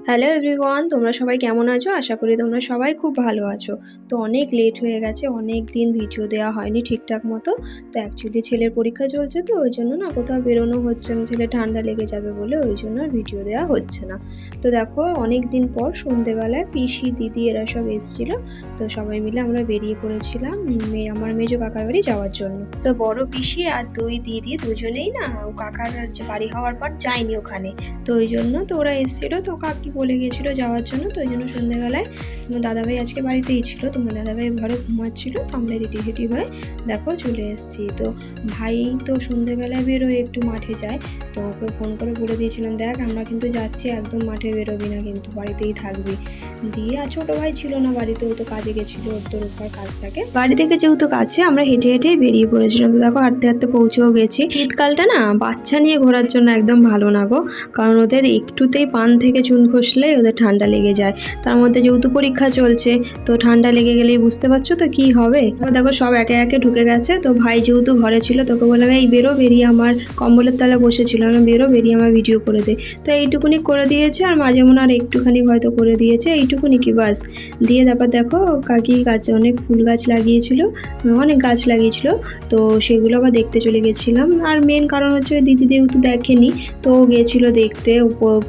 Hello everyone, তোমরা সবাই কেমন আছো? আশা করি তোমরা সবাই খুব ভালো আছো। তো অনেক লেট হয়ে গেছে, অনেক দিন ভিডিও দেওয়া হয়নি ঠিকঠাক মতো। তো অ্যাকচুয়ালি ছেলের পরীক্ষা চলছে, তো ওই জন্য না কোথাও বেরোনো হচ্ছে না, ছেলে ঠান্ডা লেগে যাবে বলে ওই জন্য আর ভিডিও দেওয়া হচ্ছে না। তো দেখো অনেক দিন পর সন্ধেবেলায় পিসি দিদি এরা সব এসেছিল, তো সবাই মিলে আমরা বেরিয়ে পড়েছিলাম আমার মেজো কাকার বাড়ি যাওয়ার জন্য। তো বড় পিসি আর দুই দিদি দুজনেই না কাকার যে বাড়ি হওয়ার পর যায়নি ওখানে, তো ওই জন্য তো ওরা এসেছিলো, তো কাকি বলে গেছিলো যাওয়ার জন্য। তো ওই জন্য সন্ধ্যেবেলায় তোমার দাদাভাই আজকে বাড়িতেই ছিল, তোমার দাদাভাই ঘরে ঘুমাচ্ছিলো, তো আমরা রেডি হয়ে দেখো চলে এসেছি। তো ভাই তো সন্ধ্যেবেলায় বেরোয় একটু মাঠে যায়, তো ওকে ফোন করে বলে দিয়েছিলাম দেখ আমরা কিন্তু যাচ্ছি, একদম মাঠে বেরোবি না, কিন্তু বাড়িতেই থাকবি। দিয়ে আর ছোটো ভাই ছিল না বাড়িতে, ও তো কাজে গেছিলো, ওর তো রোববার কাজ থাকে। বাড়ি থেকে যেহেতু কাছে আমরা হেঁটে হেঁটে বেরিয়ে পড়েছিলাম। তো দেখো হাঁটতে হাঁটতে পৌঁছেও গেছি। শীতকালটা না বাচ্চা নিয়ে ঘোরার জন্য একদম ভালো না গো, কারণ ওদের একটুতেই পান থেকে চুন খসলে ওদের ঠান্ডা লেগে যায়। তার মধ্যে যেহেতু পরীক্ষা চলছে, তো ঠান্ডা লেগে গেলেই বুঝতে পারছো তো কি হবে। দেখো সব একে একে ঢুকে গেছে। তো ভাই যেহেতু ঘরে ছিল, তোকে বললাম এই বেরো, বেরিয়ে আমার কম্বলের তলায় বসেছিল, বেরো, বেরিয়ে আমার ভিডিও করে দে। তো এইটুকুনি করে দিয়েছে, আর মাঝে মনে আর একটুখানি হয়তো করে দিয়েছে, এইটুকুনি কি বাস। দিয়ে তারপর দেখো কাকি গাছে অনেক ফুল গাছ লাগিয়েছিল, অনেক গাছ লাগিয়েছিল, তো সেগুলো আবার দেখতে চলে গেছিলাম। আর মেন কারণ হচ্ছে ওই দিদি যেহেতু দেখেনি, তো গিয়েছিল দেখতে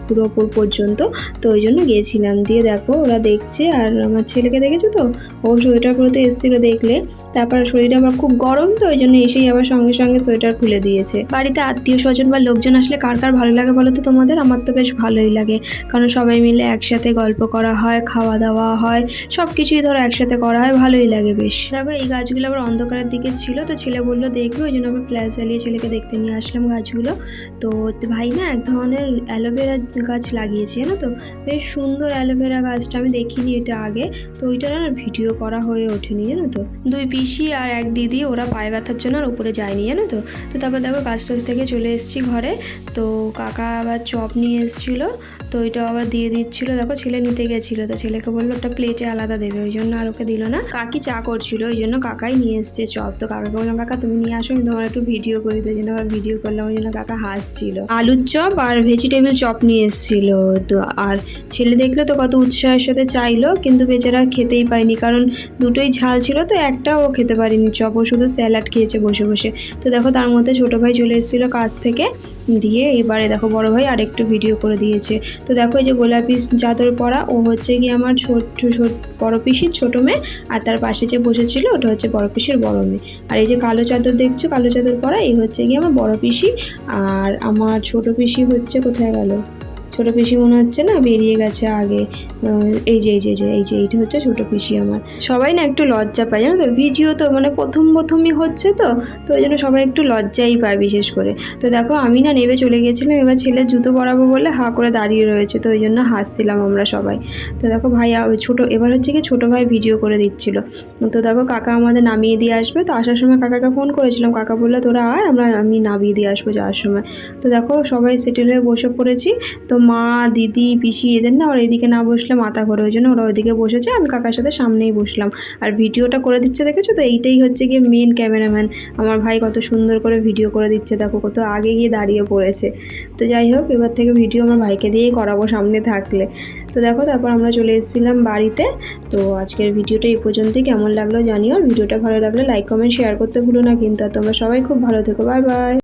পুরো ওপর পর্যন্ত, তো ওই জন্য গিয়েছিলাম। দিয়ে দেখো ওরা দেখছে, আর আমার ছেলেকে দেখেছো তো, ও সোয়েটার পরতে এসেছিলো দেখলে, তারপর শরীরটা আবার খুব গরম, তো ওই জন্য এসেই আবার সঙ্গে সঙ্গে সোয়েটার খুলে দিয়েছে। বাড়িতে আত্মীয় স্বজন বা লোকজন আসলে কার কার ভালো লাগে বলো তো তোমাদের? আমার তো বেশ ভালোই লাগে, কারণ সবাই মিলে একসাথে গল্প করা হয়, খাওয়া দাওয়া হয়, সব কিছুই ধরো একসাথে করা হয়, ভালোই লাগে বেশ। দেখো এই গাছগুলো আবার অন্ধকারের দিকে ছিল, তো ছেলে বললো দেখবে, ওই জন্য আবার ফ্ল্যাশ জ্বালিয়ে ছেলেকে দেখতে নিয়ে আসলাম গাছগুলো। তো ভাই না এক ধরনের অ্যালোভেরা গাছ লাগিয়েছে, জানো তো, বেশ সুন্দর অ্যালোভেরা গাছটা, আমি দেখিনি এটা আগে, তো ওইটা না ভিডিও করা হয়ে ওঠেনি, জানো তো। দুই পিসি আর এক দিদি ওরা পায়ে ব্যথার জন্য আর উপরে যায়নি, জানো তো। তো তারপর দেখো গাছ টাছ থেকে চলে এসেছি ঘরে। তো কাকা আবার চপ নিয়ে এসেছিলো, তো ওইটাও আবার দিয়ে দিচ্ছিলো। দেখো ছেলে নিতে গেছিলো, তো ছেলেকে বললো ওটা প্লেটে আলাদা দেবে, ওই জন্য আর ওকে দিল না। কাকি চা করছিল, ওই জন্য কাকাই নিয়ে এসছে চপ। তো কাকাকে বললাম কাকা তুমি নিয়ে আসো, আমি তোমার একটু ভিডিও করি, তো ওই জন্য আবার ভিডিও করলাম, ওই জন্য কাকা হাসছিল। আলুর চপ আর ভেজিটেবল চপ নিয়ে এসেছিল। তো আর ছেলে দেখলে তো কত উৎসাহের সাথে চাইলো, কিন্তু বেচারা খেতেই পারেনি, কারণ দুটোই ঝাল ছিল, তো একটাও খেতে পারিনি চপ, ও শুধু স্যালাড খেয়েছে বসে বসে। তো দেখো তার মধ্যে ছোটো ভাই চলে এসেছিলো কাজ থেকে, দিয়ে এবারে দেখো বড় ভাই আরেকটু ভিডিও করে দিয়েছে। তো দেখো এই যে গোলাপি চাদর পরা, ও হচ্ছে গিয়ে আমার বড় পিসির ছোটো মেয়ে, আর তার পাশে যে বসেছিল ওটা হচ্ছে বড় পিসির বড় মেয়ে। আর এই যে কালো চাদর দেখছো, কালো চাদর পরা, এই হচ্ছে গিয়ে আমার বড় পিসি। আর আমার ছোটো পিসি হচ্ছে কোথায় গেল, ছোটো পিসি মনে হচ্ছে না বেরিয়ে গেছে আগে। এই যে এইটা হচ্ছে ছোটো পিসি আমার। সবাই না একটু লজ্জা পায়, জানো তো, ভিডিও তো মানে প্রথমই হচ্ছে, তো ওই জন্য সবাই একটু লজ্জাই পায় বিশেষ করে। তো দেখো আমি না নেবে চলে গেছিলাম, এবার ছেলের জুতো পরাবো বলে হা করে দাঁড়িয়ে রয়েছে, তো ওই জন্য হাসছিলাম আমরা সবাই। তো দেখো ভাই এবার হচ্ছে কি ছোটো ভাই ভিডিও করে দিচ্ছিল। তো দেখো কাকা আমাদের নামিয়ে দিয়ে আসবে, তো আসার সময় কাকাকে ফোন করেছিলাম, কাকা বললো তোরা আয়, আমি নামিয়ে দিয়ে আসবো যাওয়ার সময়। তো দেখো সবাই সেটেল হয়ে বসে পড়েছি। তো মা দিদি পিসি এদের না ওরা এদিকে না বসলে মাথা ঘোরে, ওই জন্য ওরা ওইদিকে বসেছে, আমি কাকার সাথে সামনেই বসলাম। আর ভিডিওটা করে দিচ্ছে দেখেছো তো, এইটাই হচ্ছে গিয়ে মেন ক্যামেরাম্যান আমার ভাই, কত সুন্দর করে ভিডিও করে দিচ্ছে, দেখো কত আগে গিয়ে দাঁড়িয়ে পড়েছে। তো যাই হোক এবার থেকে ভিডিও আমার ভাইকে দিয়েই করাবো সামনে থাকলে। তো দেখো তারপর আমরা চলে এসেছিলাম বাড়িতে। তো আজকের ভিডিওটা এই পর্যন্তই, কেমন লাগলো জানিও, আর ভিডিওটা ভালো লাগলে লাইক কমেন্ট শেয়ার করতে ভুলো না কিন্তু। আর তোমরা সবাই খুব ভালো থেকো, বাই বাই।